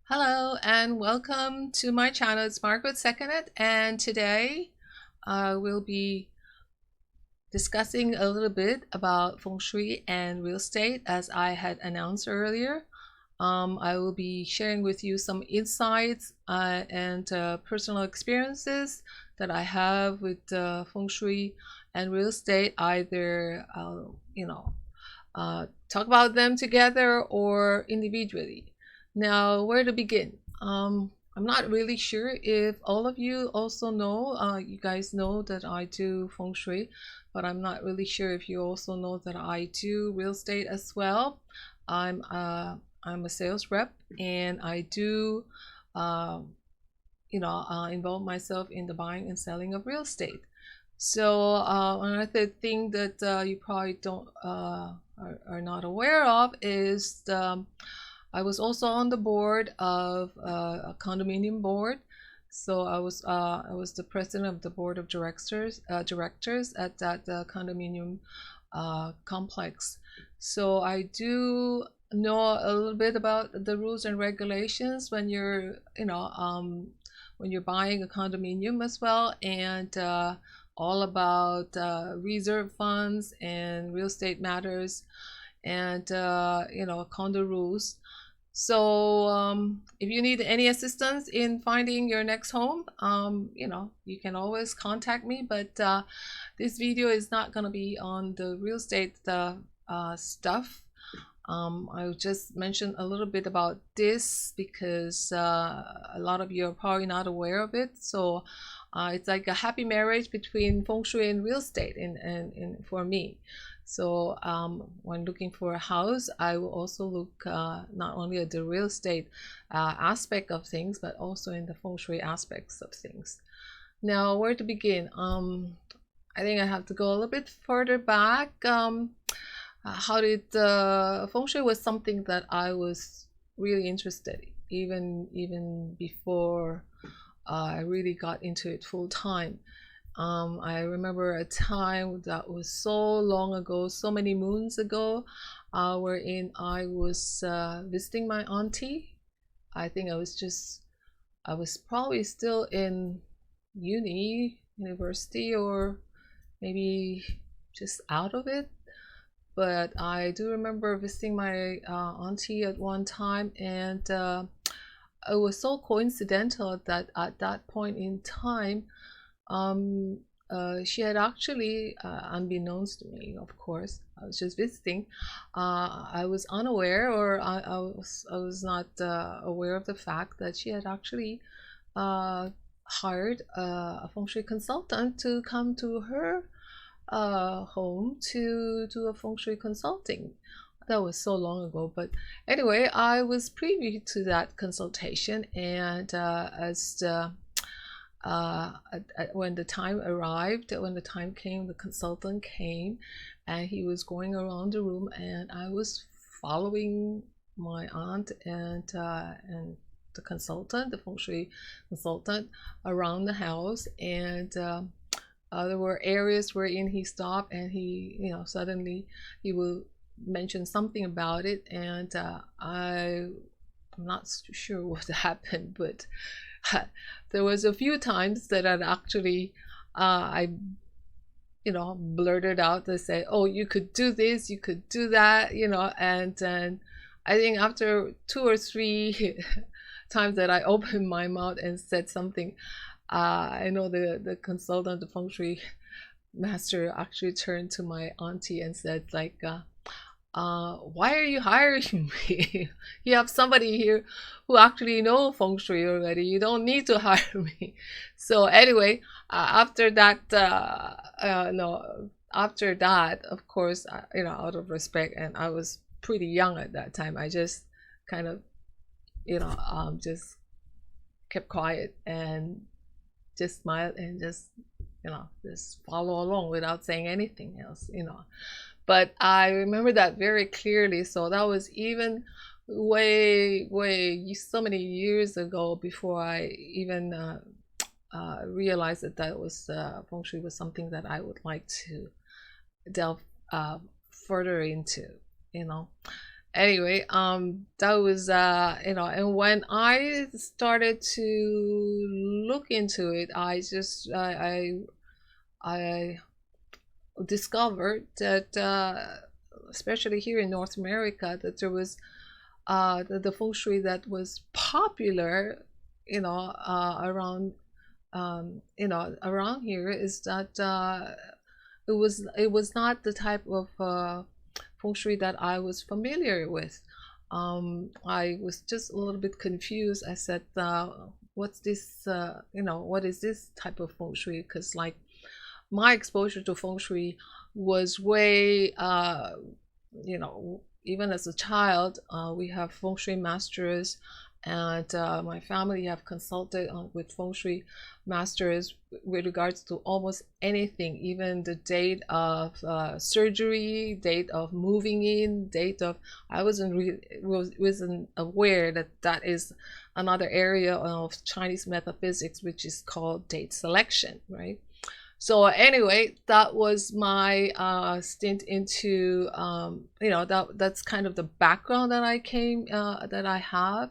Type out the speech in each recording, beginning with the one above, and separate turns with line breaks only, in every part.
Hello and welcome to my channel. It's Margaret Seconded, and today we'll be discussing a little bit about feng shui and real estate. As I had announced earlier, I will be sharing with you some insights and personal experiences that I have with feng shui and real estate. Either talk about them together or individually. Now, where to begin? I'm not really sure if all of you also know, you guys know that I do feng shui, but I'm not really sure if you also know that I do real estate as well. I'm a sales rep, and I do, uh, involve myself in the buying and selling of real estate. So another thing that you probably don't are not aware of is I was also on the board of a condominium board. So I was the president of the board of directors at that condominium complex. So I do know a little bit about the rules and regulations when you're buying a condominium as well, and all about reserve funds and real estate matters, and condo rules. So if you need any assistance in finding your next home, you can always contact me. But this video is not going to be on the real estate stuff. I'll just mention a little bit about this because a lot of you are probably not aware of it. So it's like a happy marriage between feng shui and real estate for me. So when looking for a house, I will also look not only at the real estate aspect of things, but also in the feng shui aspects of things. Now, where to begin? I think I have to go a little bit further back. How did feng shui was something that I was really interested in, even before I really got into it full time. I remember a time that was so long ago, so many moons ago, wherein I was visiting my auntie. I think I was probably still in university, or maybe just out of it. But I do remember visiting my auntie at one time, and it was so coincidental that at that point in time, she had actually, unbeknownst to me, of course, I was just visiting. I was unaware, or I was not aware of the fact that she had actually hired a feng shui consultant to come to her home to do a feng shui consulting. That was so long ago, but anyway, I was privy to that consultation, and when the time arrived, when the time came, the consultant came, and he was going around the room, and I was following my aunt and the consultant, the feng shui consultant, around the house, and there were areas wherein he stopped, and suddenly he will mention something about it, and I'm not sure what happened, but there was a few times that I'd actually I blurted out to say, oh, you could do this, you could do that, and then I think after 2 or 3 times that I opened my mouth and said something, I know the consultant, the feng shui master, actually turned to my auntie and said, like, why are you hiring me? You have somebody here who actually know feng shui already. You don't need to hire me. So anyway, after that, no, after that, of course, out of respect, and I was pretty young at that time, I just kind of, just kept quiet and just smiled and just follow along without saying anything else. But I remember that very clearly. So that was even way so many years ago, before I even realized that was feng shui was something that I would like to delve further into. Anyway, that was and when I started to look into it, I discovered that especially here in North America, that there was the feng shui that was popular, around around here, is that it was not the type of feng shui that I was familiar with. I was just a little bit confused. I said, "What's this? What is this type of feng shui?" Because like my exposure to feng shui was way, even as a child, we have feng shui masters, and my family have consulted with feng shui masters with regards to almost anything, even the date of surgery, date of moving in, date of. I wasn't aware that that is another area of Chinese metaphysics, which is called date selection, right? So anyway, that was my stint into that's kind of the background that I have.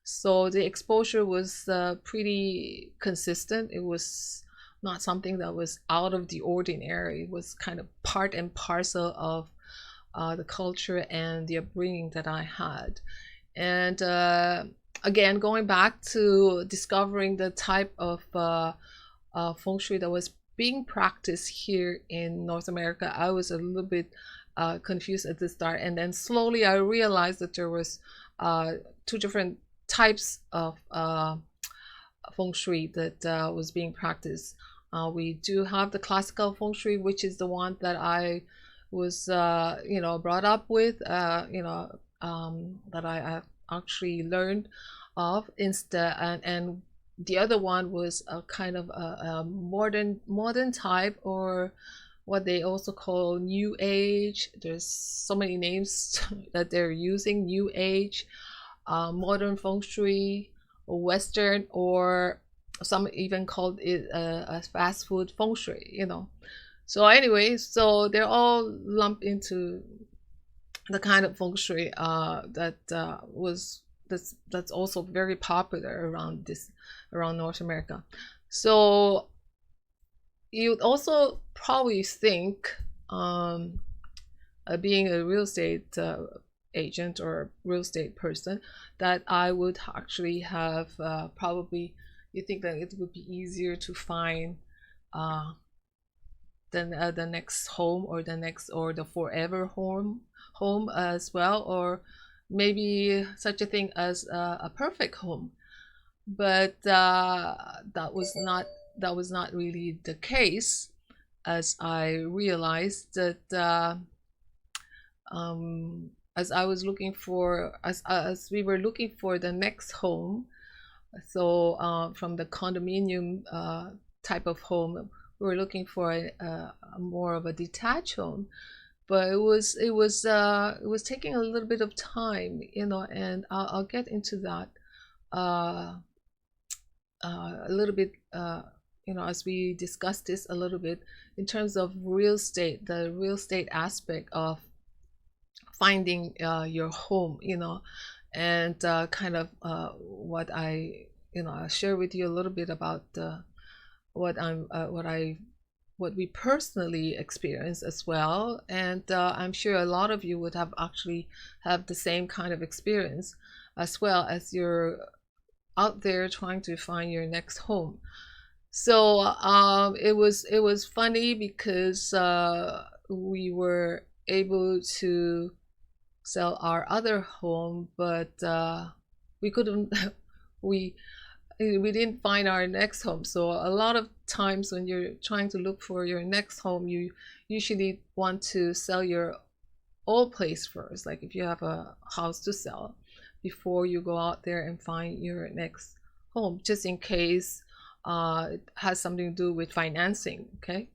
So the exposure was pretty consistent. It was not something that was out of the ordinary. It was kind of part and parcel of the culture and the upbringing that I had. And again, going back to discovering the type of feng shui that was being practiced here in North America, I was a little bit confused at the start, and then slowly I realized that there was two different types of feng shui that was being practiced. We do have the classical feng shui, which is the one that I was, brought up with, that I actually learned of instead, and the other one was a kind of a modern type, or what they also call new age. There's so many names that they're using: new age, modern feng shui, western, or some even called it a fast food feng shui. So anyway, so they're all lumped into the kind of feng shui that was that's also very popular around North America. So you'd also probably think, being a real estate agent or real estate person, that I would actually have probably, you think that it would be easier to find the next home, or the forever home as well, or maybe such a thing as a perfect home. But that was not really the case, as I realized that as I was looking for as we were looking for the next home. So from the condominium type of home, we were looking for a more of a detached home, but it was taking a little bit of time, and I'll get into that uh, a little bit, as we discuss this a little bit in terms of the real estate aspect of finding your home, and kind of what I'll share with you a little bit about what I'm what we personally experience as well. And I'm sure a lot of you would have actually have the same kind of experience, as well as you're out there trying to find your next home. So it was funny because we were able to sell our other home, but we couldn't we we didn't find our next home. So a lot of times when you're trying to look for your next home, you usually want to sell your old place first, like if you have a house to sell, before you go out there and find your next home, just in case it has something to do with financing. Okay,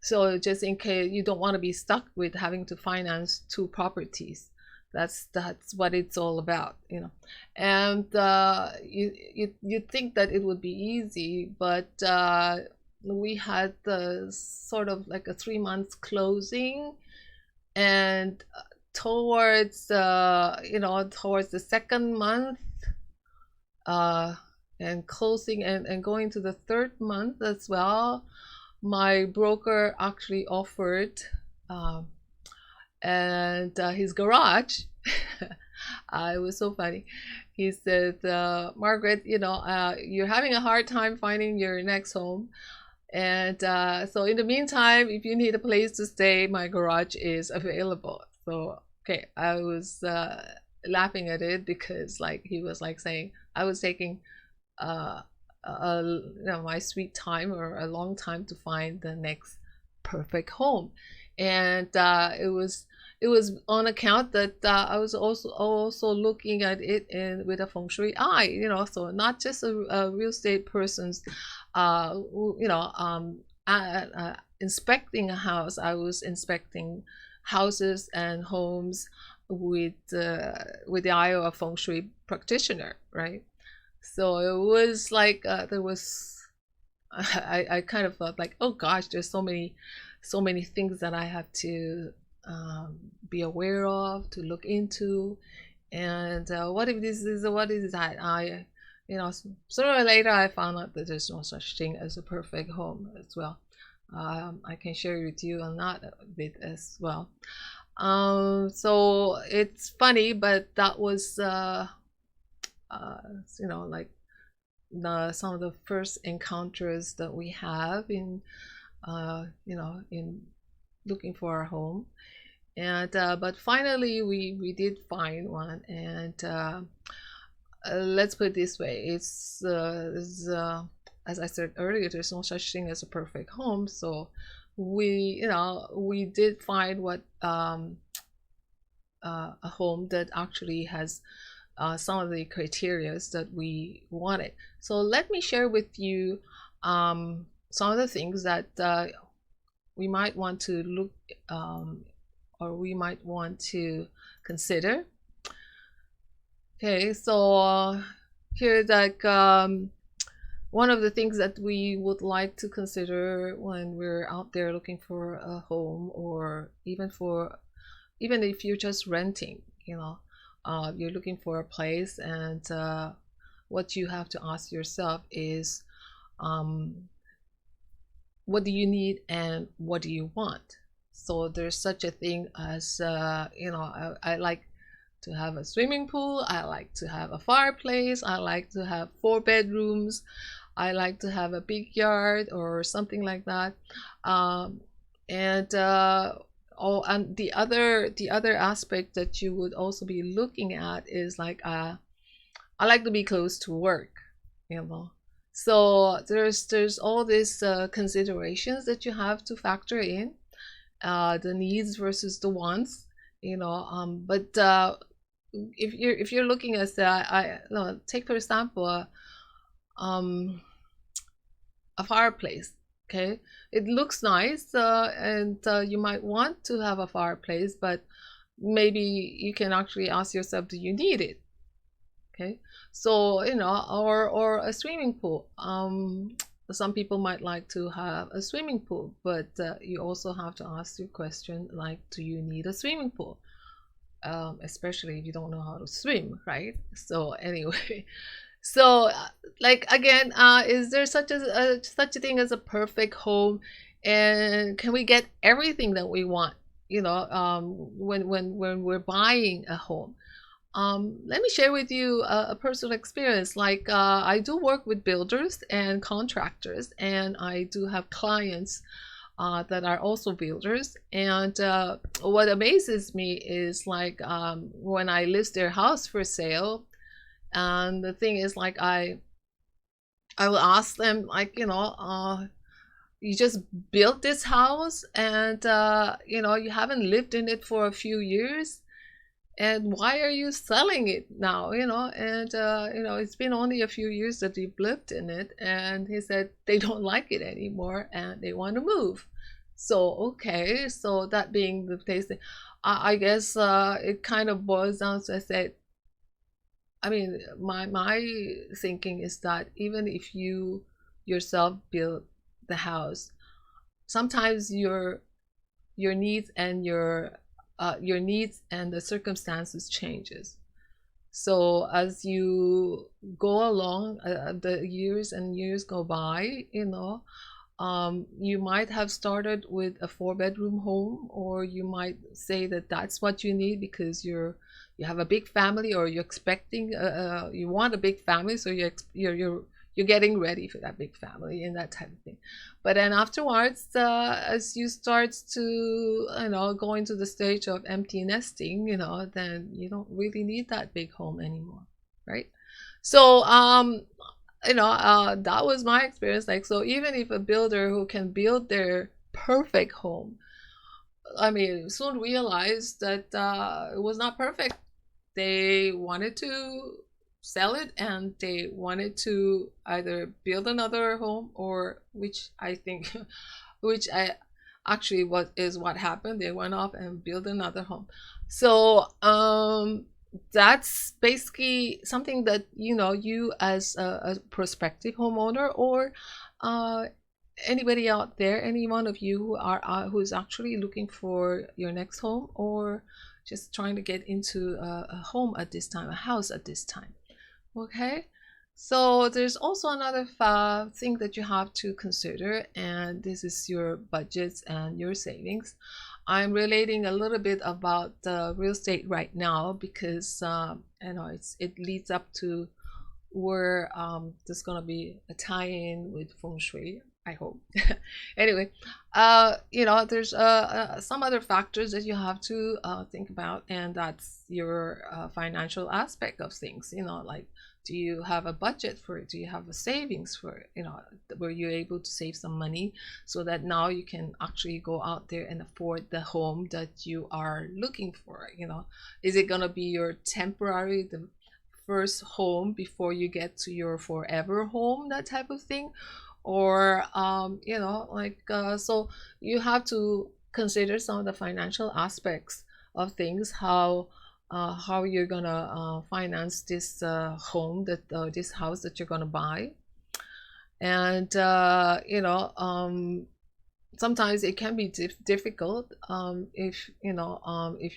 so just in case you don't want to be stuck with having to finance two properties. That's what it's all about. And you think that it would be easy, but we had the sort of like a 3 month closing, and towards towards the second month, uh, and closing and going to the third month as well, my broker actually offered, um, and his garage. It was so funny. He said, Margaret, you're having a hard time finding your next home. And so in the meantime, if you need a place to stay, my garage is available. So, okay, I was laughing at it because like he was like saying I was taking uh, my sweet time or a long time to find the next perfect home. And it was on account that I was also looking at it with a feng shui eye, so not just a real estate person's, inspecting a house. I was inspecting houses and homes with the eye of a feng shui practitioner, right? So it was like there was I kind of felt like, oh gosh, there's so many things that I have to be aware of, to look into. And what if this is, what is that? Sooner or later I found out that there's no such thing as a perfect home as well. I can share with you on that a bit as well. So it's funny, but that was like some of the first encounters that we have in looking for a home. And but finally we did find one. And let's put it this way, it's as I said earlier, there's no such thing as a perfect home. So we did find a home that actually has some of the criteria that we wanted. So let me share with you some of the things that we might want to look or we might want to consider. Okay, so here's like one of the things that we would like to consider when we're out there looking for a home, or even if you're just renting, you're looking for a place. And what you have to ask yourself is, what do you need and what do you want? So there's such a thing as I like to have a swimming pool, I like to have a fireplace, I like to have 4 bedrooms, I like to have a big yard or something like that. And and the other aspect that you would also be looking at is like, I like to be close to work, so there's all these considerations that you have to factor in, the needs versus the wants, but if you're looking at that, no, take for example a fireplace. Okay, it looks nice, and you might want to have a fireplace, but maybe you can actually ask yourself, do you need it? Okay, so or a swimming pool. Some people might like to have a swimming pool, but you also have to ask your question, like, do you need a swimming pool? Especially if you don't know how to swim, right? So anyway, so like again, is there such a thing as a perfect home? And can we get everything that we want, when we're buying a home? Let me share with you a personal experience. Like, I do work with builders and contractors, and I do have clients that are also builders. And what amazes me is like, when I list their house for sale, and the thing is like, I will ask them, like, you just built this house, and you haven't lived in it for a few years, and why are you selling it now? And it's been only a few years that you've lived in it. And he said they don't like it anymore and they want to move. So okay, so that being the case, I guess it kind of boils down to, I said, I mean, my thinking is that even if you yourself build the house, sometimes your needs and your your needs and the circumstances changes. So as you go along, the years and years go by, you might have started with a 4-bedroom home, or you might say that that's what you need because you have a big family, or you're expecting you want a big family, so you're getting ready for that big family and that type of thing. But then afterwards, as you start to go into the stage of empty nesting, then you don't really need that big home anymore, right? So that was my experience. Like, so even if a builder who can build their perfect home, I mean, soon realized that it was not perfect. They wanted to sell it, and they wanted to either build another home, or which I think which I actually what happened. They went off and built another home. So that's basically something that you as a prospective homeowner, or uh, anybody out there, any one of you who's actually looking for your next home, or just trying to get into a home at this time, a house at this time. Okay, so there's also another thing that you have to consider, and this is your budgets and your savings. I'm relating a little bit about real estate right now because it leads up to where there's gonna be a tie-in with feng shui, I hope. Anyway, there's some other factors that you have to think about, and that's your financial aspect of things. Like, do you have a budget for it? Do you have a savings for it? Were you able to save some money so that now you can actually go out there and afford the home that you are looking for? Is it gonna be your temporary, the first home before you get to your forever home, that type of thing? Or so you have to consider some of the financial aspects of things, how you're gonna finance this home, this house that you're gonna buy. And sometimes it can be difficult if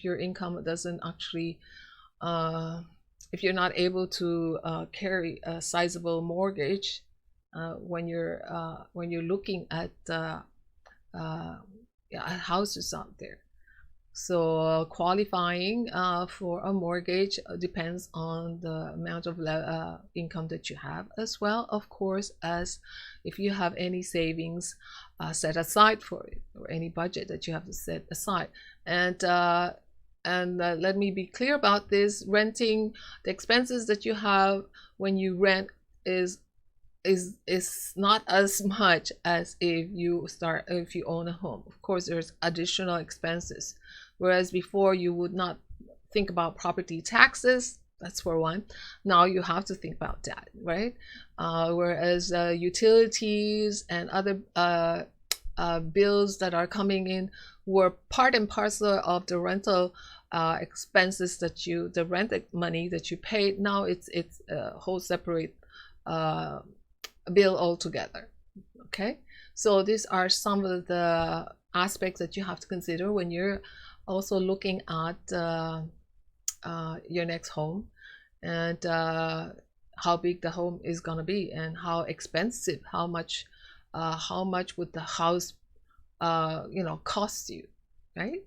your income doesn't actually if you're not able to carry a sizable mortgage when you're looking at houses out there. So qualifying for a mortgage depends on the amount of income that you have, as well, of course, as if you have any savings set aside for it, or any budget that you have to set aside. And let me be clear about this: renting, the expenses that you have when you rent is not as much as if you own a home. Of course, there's additional expenses, whereas before you would not think about property taxes. That's for one. Now you have to think about that, right? Whereas utilities and other bills that are coming in were part and parcel of the rental expenses the rent money that you paid. Now it's a whole separate bill altogether. Okay, so these are some of the aspects that you have to consider when you're also looking at your next home, and how big the home is going to be, and how expensive, how much would the house cost you, right?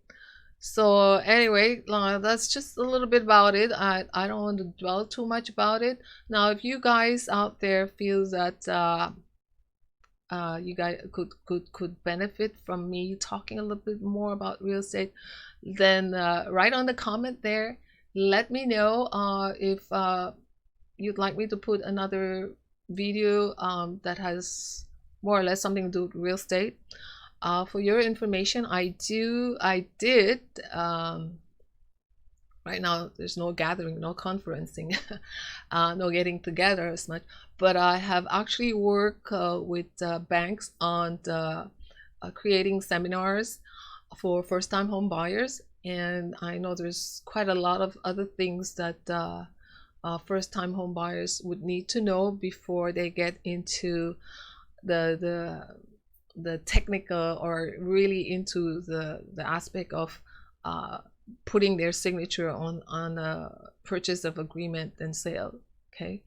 So anyway, that's just a little bit about it. I don't want to dwell too much about it. Now, if you guys out there feel that you guys could benefit from me talking a little bit more about real estate, then write on the comment there. Let me know if you'd like me to put another video that has more or less something to do with real estate. For your information, I did right now there's no gathering, no conferencing, no getting together as much, but I have actually worked with banks on creating seminars for first-time home buyers, and I know there's quite a lot of other things that first-time home buyers would need to know before they get into the technical, or really into the aspect of putting their signature on a purchase of agreement and sale. Okay.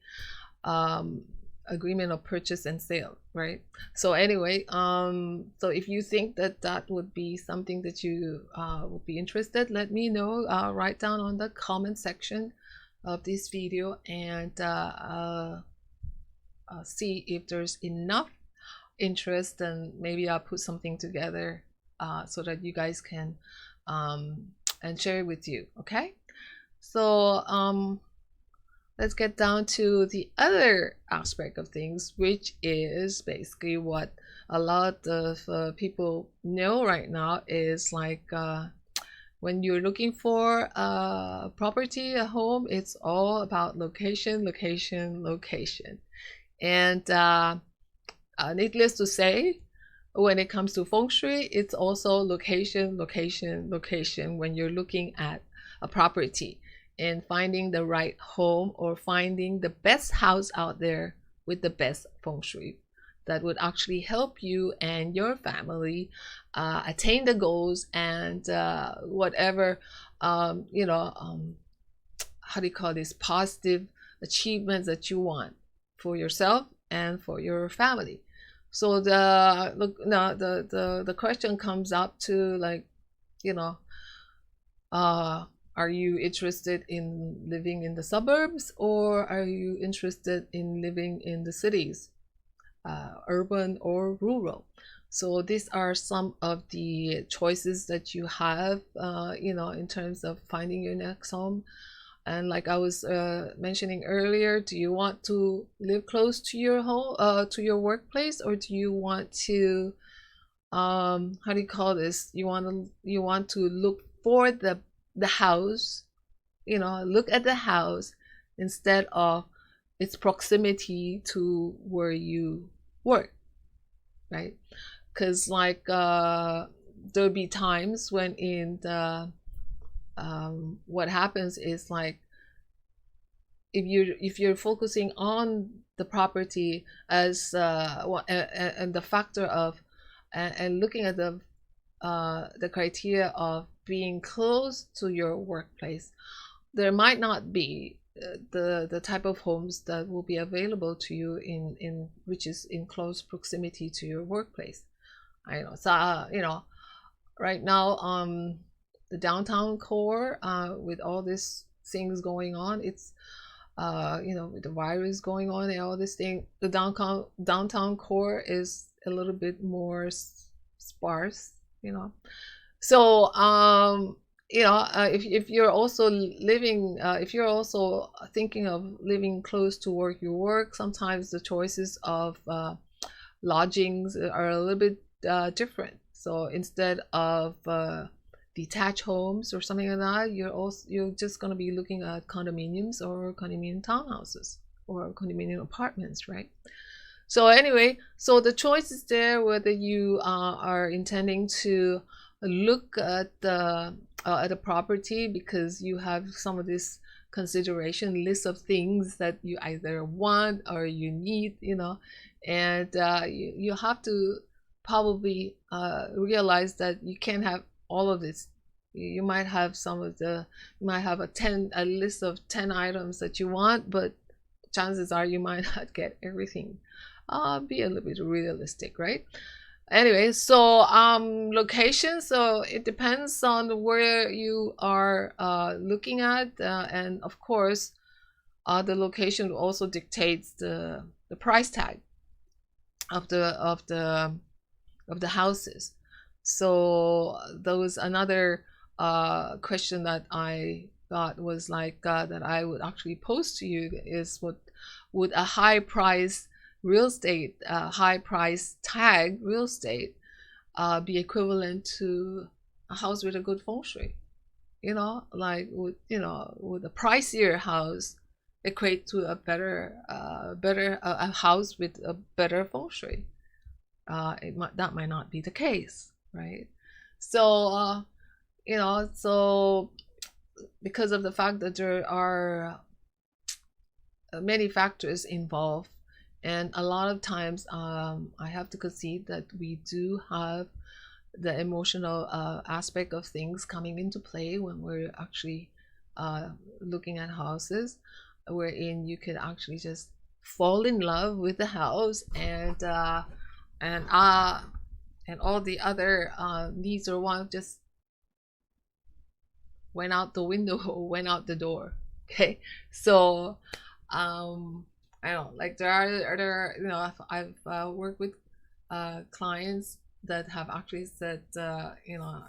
um Agreement of purchase and sale, right? So anyway, so if you think that that would be something that you would be interested, let me know. Write down on the comment section of this video, and see if there's enough interest, and maybe I'll put something together so that you guys can and share it with you. Okay, so let's get down to the other aspect of things, which is basically what a lot of people know right now is like when you're looking for a property, a home, it's all about location, location, location. And needless to say, when it comes to feng shui, it's also location, location, location when you're looking at a property and finding the right home, or finding the best house out there with the best feng shui that would actually help you and your family attain the goals and whatever you know, how do you call this, positive achievements that you want for yourself and for your family. So the question comes up to, like, you know, are you interested in living in the suburbs, or are you interested in living in the cities, urban or rural? So these are some of the choices that you have, you know, in terms of finding your next home. And like I was mentioning earlier, do you want to live close to your home, to your workplace, or do you want to, how do you call this? You want to look for the house, you know, look at the house instead of its proximity to where you work, right? Because like there'll be times when in the what happens is, like, if you're focusing on the property as and the factor of and looking at the criteria of being close to your workplace, there might not be the type of homes that will be available to you in which is in close proximity to your workplace. I know. So you know, right now the downtown core, with all these things going on, it's you know, with the virus going on and all this thing, the downtown core is a little bit more sparse, you know. So you know, if you're also living, if you're also thinking of living close to where you work, sometimes the choices of lodgings are a little bit different. So instead of detached homes or something like that, you're just going to be looking at condominiums or condominium townhouses or condominium apartments, right? So anyway, so the choice is there whether you are intending to look at the property because you have some of this consideration list of things that you either want or you need, you know, and you have to probably realize that you can't have all of this. You might have you might have a list of 10 items that you want, but chances are you might not get everything. Be a little bit realistic, right? Anyway, so location, so it depends on where you are looking at, and of course the location also dictates the price tag of the houses. So there was another question that I thought was like that I would actually pose to you is, what would a high price real estate, high price tag real estate be equivalent to a house with a good feng shui? You know, like would a pricier house equate to a better a house with a better feng shui? That might not be the case, right? So you know, so because of the fact that there are many factors involved, and a lot of times I have to concede that we do have the emotional aspect of things coming into play when we're actually looking at houses, wherein you could actually just fall in love with the house, and uh and all the other needs or wants just went out the window or went out the door. Okay, so um I don't know, like there are other, you know, I've worked with clients that have actually said, you know,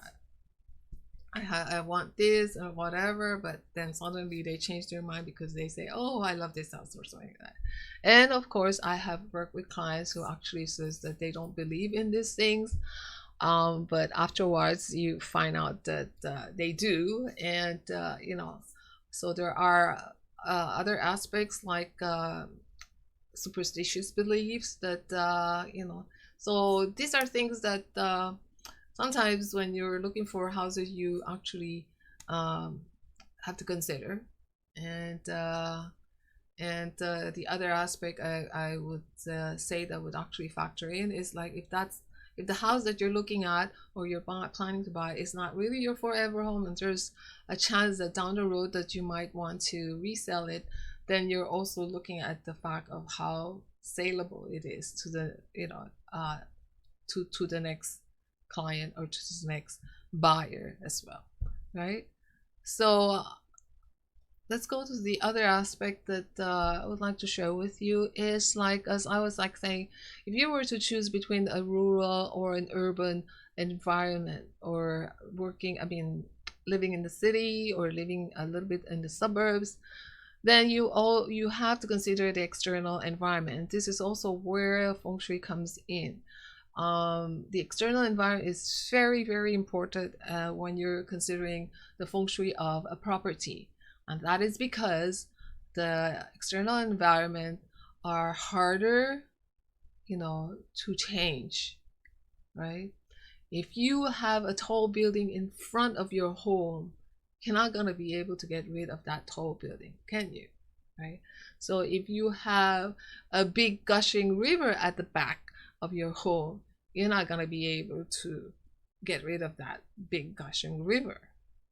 I want this or whatever, but then suddenly they change their mind because they say, oh, I love this house or something like that. And of course, I have worked with clients who actually says that they don't believe in these things, but afterwards you find out that they do. And you know, so there are other aspects like superstitious beliefs that you know, so these are things that sometimes when you're looking for houses you actually um, have to consider. And the other aspect I would say that would actually factor in is like, if the house that you're looking at or you're planning to buy is not really your forever home, and there's a chance that down the road that you might want to resell it, then you're also looking at the fact of how saleable it is to the, you know, to the next client or to the next buyer as well, right? So let's go to the other aspect that I would like to share with you is like, as I was like saying, if you were to choose between a rural or an urban environment, or working, I mean, living in the city or living a little bit in the suburbs, then you have to consider the external environment. This is also where feng shui comes in. The external environment is very, very important when you're considering the feng shui of a property. And that is because the external environment are harder, you know, to change, right? If you have a tall building in front of your home, you're not going to be able to get rid of that tall building, can you? Right? So if you have a big gushing river at the back of your home, you're not going to be able to get rid of that big gushing river,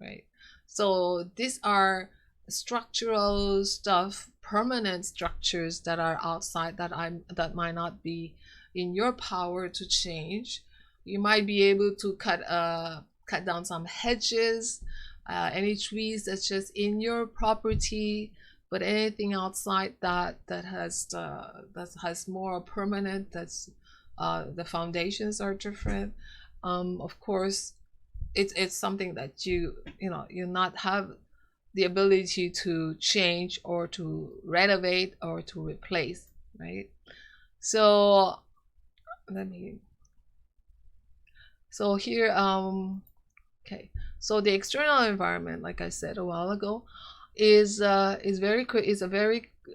right? So these are structural stuff, permanent structures that are outside that might not be in your power to change. You might be able to cut down some hedges, any trees that's just in your property, but anything outside that has more permanent, that's the foundations are different. Of course, it's something that you know, you not have the ability to change or to renovate or to replace, right? So let me, so here, okay, so the external environment, like I said a while ago, is a very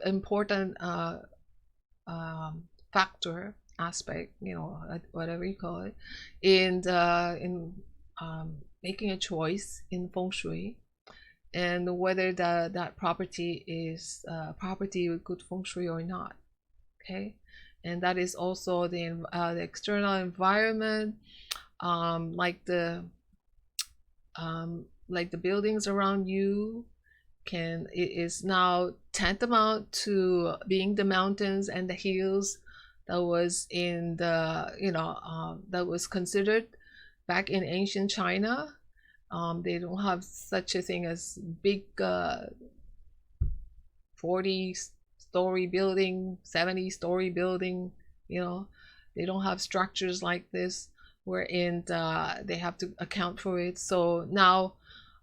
important factor, aspect, you know, whatever you call it, in making a choice in feng shui, and whether that property is a property with good feng shui or not. Okay, and that is also the external environment, um, like the like the buildings around you it is now tantamount to being the mountains and the hills that was in the, you know, that was considered back in ancient China. They don't have such a thing as big 40-story building, 70-story building, you know. They don't have structures like this wherein they have to account for it. So now,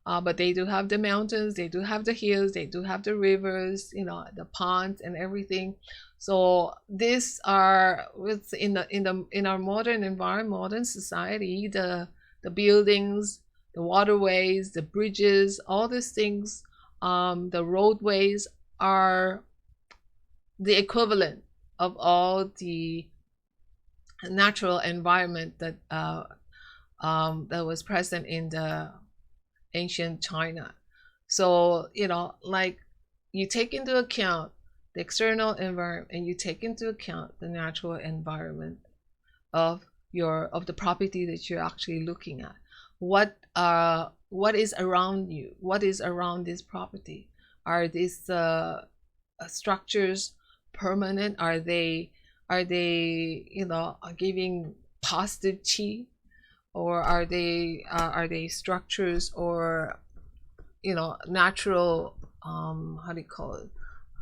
but they do have the mountains, they do have the hills, they do have the rivers, you know, the ponds and everything. So these are in our modern environment, modern society, the buildings, the waterways, the bridges, all these things, the roadways are the equivalent of all the natural environment that that was present in the ancient China. So, you know, like, you take into account the external environment and you take into account the natural environment of of the property that you're actually looking at. What is around you? What is around this property? Are these structures permanent? Are they giving positive chi, or are they structures, or natural, how do you call it,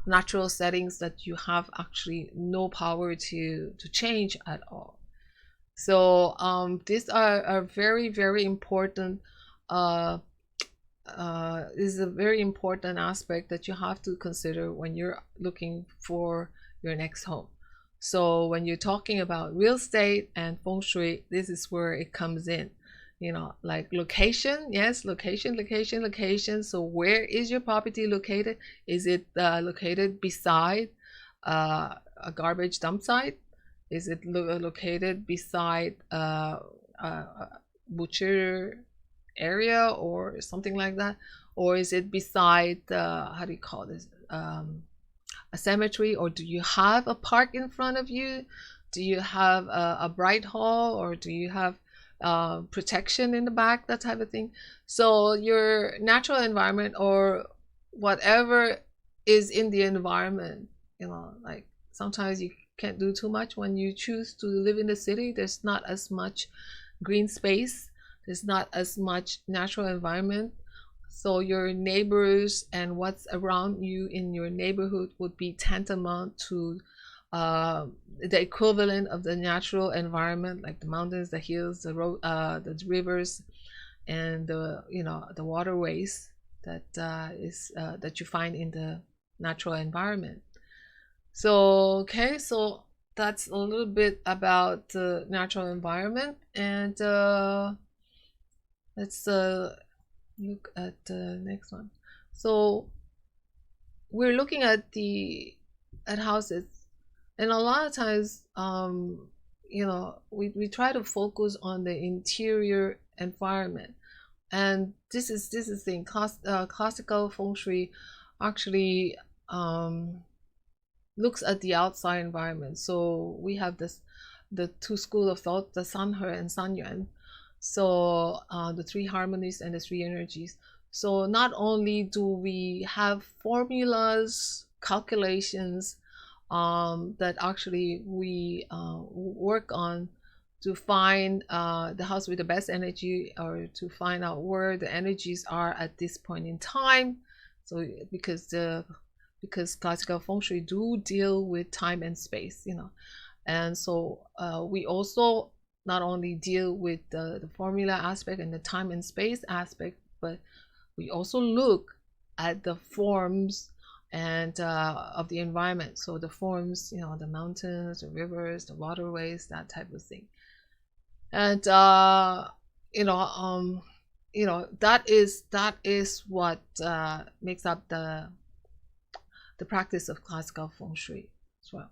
natural settings that you have actually no power to change at all. So these are very, very important. uh, is a very important aspect that you have to consider when you're looking for your next home. So when you're talking about real estate and feng shui, this is where it comes in. Like location. Yes, location, location, location. So where is your property located? Is it located beside a garbage dump site? Is it located beside a butcher area or something like that? Or is it beside how do you call this, a cemetery? Or do you have a park in front of you? Do you have a bright hall, or do you have protection in the back, that type of thing? So your natural environment, or whatever is in the environment, like sometimes you can't do too much when you choose to live in the city. There's not as much green space, there's not as much natural environment. So your neighbors and what's around you in your neighborhood would be tantamount to the equivalent of the natural environment, like the mountains, the hills, the road, the rivers, and the waterways that you find in the natural environment. So okay, so that's a little bit about the natural environment, and let's look at the next one. So we're looking at houses, and a lot of times we try to focus on the interior environment. And this is the thing. Classical feng shui actually looks at the outside environment. So we have the two school of thought, the Sanhe and Sanyuan. So the three harmonies and the three energies. So not only do we have formulas, calculations that actually we work on to find the house with the best energy, or to find out where the energies are at this point in time. So because classical feng shui do deal with time and space, and so we also not only deal with the formula aspect and the time and space aspect, but we also look at the forms and of the environment. So the forms, the mountains, the rivers, the waterways, that type of thing. And that is what makes up the practice of classical feng shui as well.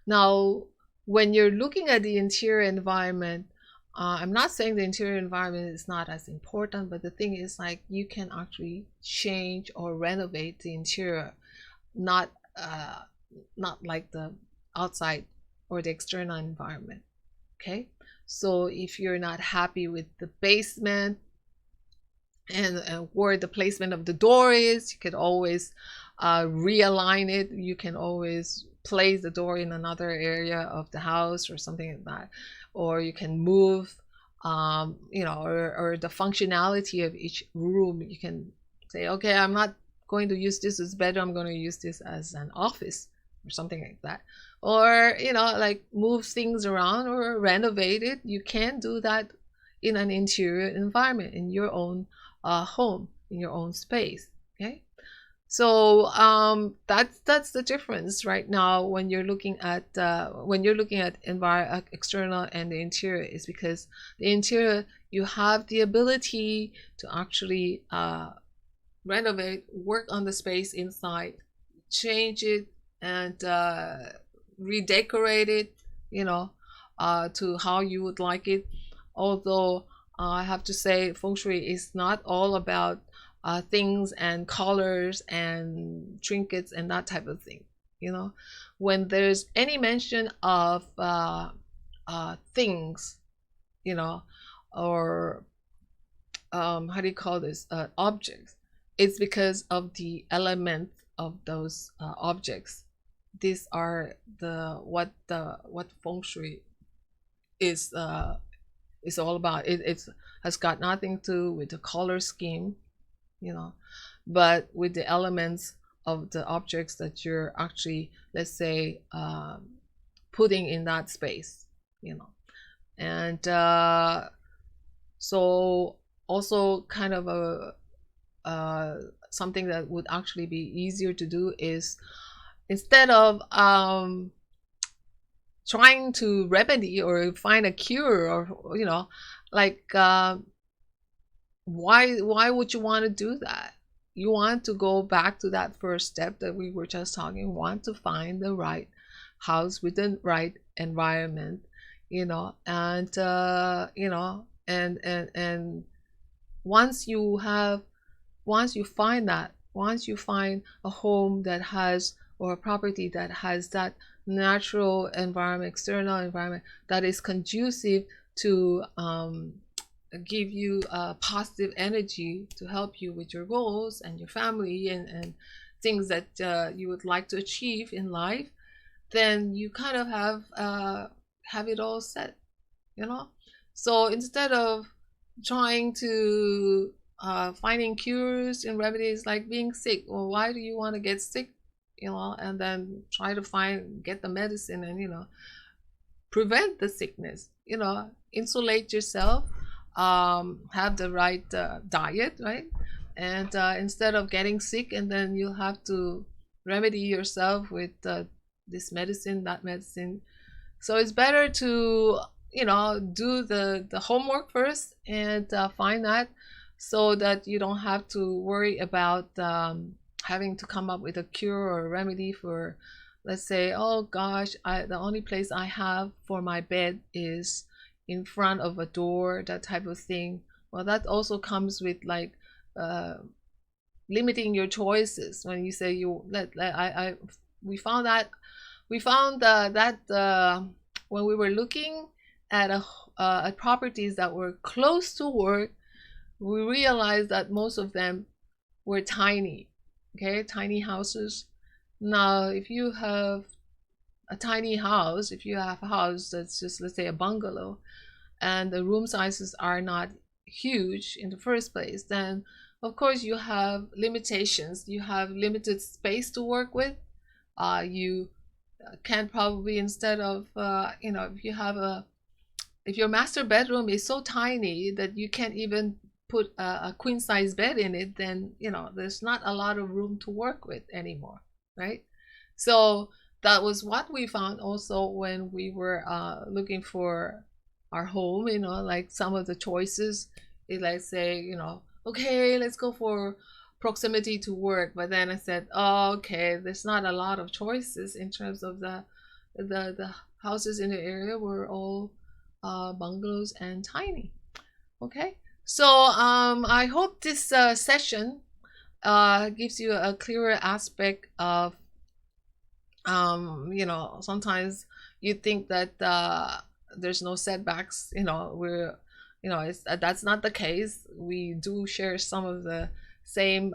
Now, when you're looking at the interior environment, I'm not saying the interior environment is not as important, but the thing is, like, you can actually change or renovate the interior, not like the outside or the external environment. Okay, so if you're not happy with the basement and where the placement of the door is, you could always realign it. You can always place the door in another area of the house or something like that, or you can move or the functionality of each room. You can say, okay, I'm not going to use this as bedroom, I'm going to use this as an office or something like that. Or like move things around or renovate it. You can do that in an interior environment, in your own home, in your own space. Okay, so that's the difference right now when you're looking at external and the interior, is because the interior, you have the ability to actually renovate, work on the space inside, change it, and redecorate it, to how you would like it. Although I have to say, feng shui is not all about things and colors and trinkets and that type of thing. When there's any mention of things, you know, or how do you call this, objects, it's because of the element of those objects. These are the what feng shui is all about. It's has got nothing to do with the color scheme, you know, but with the elements of the objects that you're actually, let's say, putting in that space, you know. And so also kind of a something that would actually be easier to do is, instead of trying to remedy or find a cure, or like why would you want to do that? You want to go back to that first step that we were just talking. Want to find the right house with the right environment, and and once you have once you find a home that has, or a property that has that natural environment, external environment that is conducive to give you positive energy to help you with your goals and your family, and things that you would like to achieve in life, then you kind of have it all set, so instead of trying to finding cures and remedies, like being sick. Well, why do you want to get sick? And then try to get the medicine and prevent the sickness. Insulate yourself, have the right diet, right? And instead of getting sick, and then you'll have to remedy yourself with this medicine, that medicine. So it's better to do the homework first, and find that, so that you don't have to worry about having to come up with a cure or a remedy for, let's say, oh gosh, the only place I have for my bed is in front of a door, that type of thing. Well, that also comes with like limiting your choices. When you say we found that when we were looking at properties that were close to work, we realized that most of them were tiny, okay, tiny houses. Now, if you have a tiny house, if you have a house that's just, let's say, a bungalow, and the room sizes are not huge in the first place, then of course you have limitations. You have limited space to work with. You can probably, instead of if your master bedroom is so tiny that you can't even put a queen size bed in it, then there's not a lot of room to work with anymore, right? So that was what we found also when we were looking for our home. Like some of the choices, like say, okay, let's go for proximity to work. But then I said, oh, okay, there's not a lot of choices in terms of the houses in the area were all bungalows and tiny. Okay, so I hope this session gives you a clearer aspect of sometimes you think that there's no setbacks. That's not the case. We do share some of the same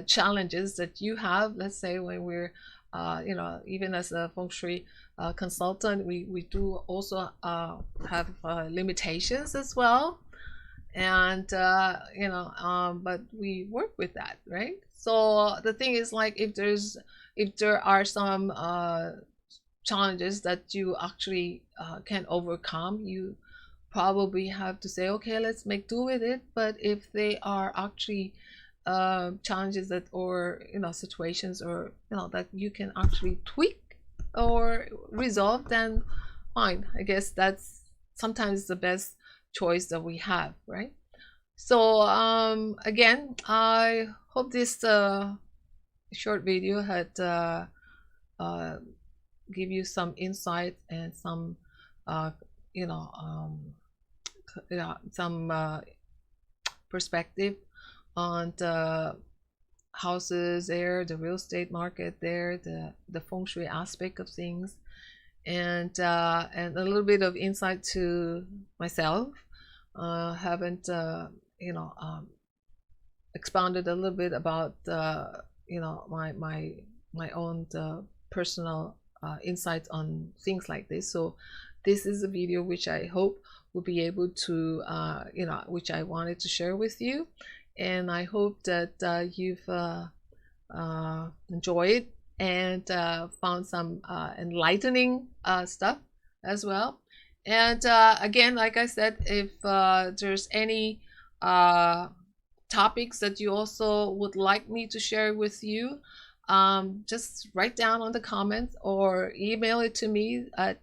challenges that you have. Let's say when we're even as a feng shui consultant, we do also have limitations as well. And but we work with that, right? So the thing is, like, if there are some challenges that you actually can overcome, you probably have to say, okay, let's make do with it. But if they are actually challenges that, or situations, or that you can actually tweak or resolve, then fine. I guess that's sometimes the best choice that we have, right? So again, I hope this short video had give you some insight and some some perspective on the houses there, the real estate market there, the feng shui aspect of things, and a little bit of insight to myself haven't you know expounded a little bit about you know my own personal insights on things like this. So this is a video which I hope will be able to you know, which I wanted to share with you, and I hope that you've enjoyed and found some enlightening stuff as well. And again, like I said, if there's any topics that you also would like me to share with you, just write down on the comments or email it to me at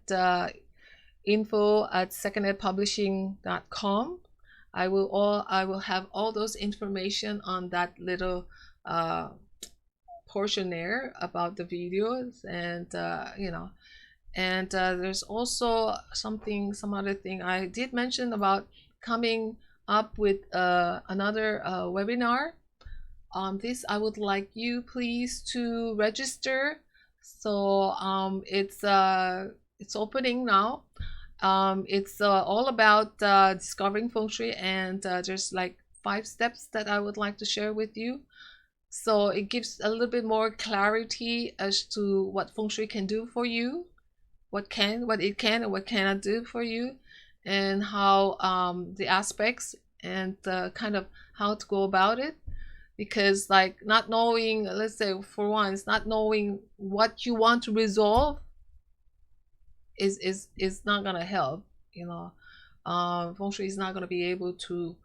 info@secondedpublishing.com. I will have all those information on that little portion there about the videos, and you know, and there's also some other thing I did mention about coming up with another webinar. This I would like you please to register. So it's opening now. It's all about discovering feng shui, and there's like 5 steps that I would like to share with you. So it gives a little bit more clarity as to what feng shui can do for you, what it can and what cannot do for you, and how the aspects and kind of how to go about it. Because like not knowing, let's say for once, not knowing what you want to resolve is not gonna help. You know, feng shui is not gonna be able to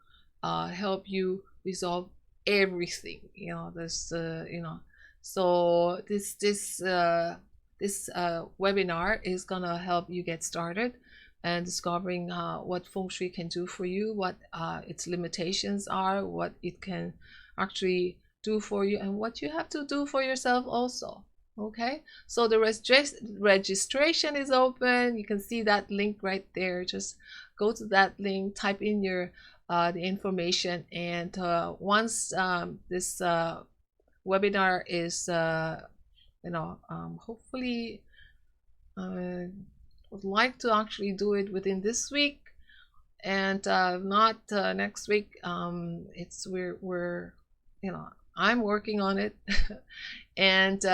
help you resolve everything. You know, this you know, so this webinar is gonna help you get started and discovering what feng shui can do for you, what its limitations are, what it can actually do for you, and what you have to do for yourself also. Okay, so the registration is open. You can see that link right there. Just go to that link, type in your the information, and once this webinar is you know, hopefully would like to actually do it within this week, and not next week. It's we're you know, I'm working on it and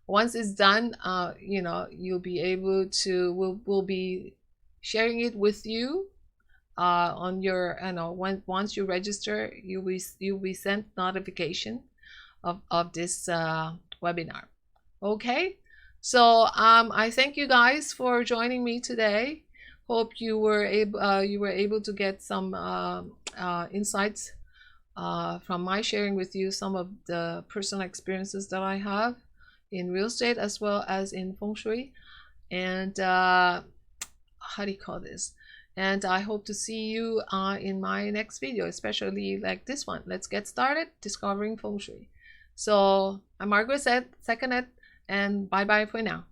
once it's done, you know, you'll be able to we'll be sharing it with you on your, you know, once you register, you'll be sent notification of this webinar. Okay, so I thank you guys for joining me today. Hope you were able to get some insights from my sharing with you some of the personal experiences that I have in real estate as well as in feng shui, and how do you call this? And I hope to see you in my next video, especially like this one. Let's get started discovering feng shui. So I'm Margaret said, second it, and bye bye for now.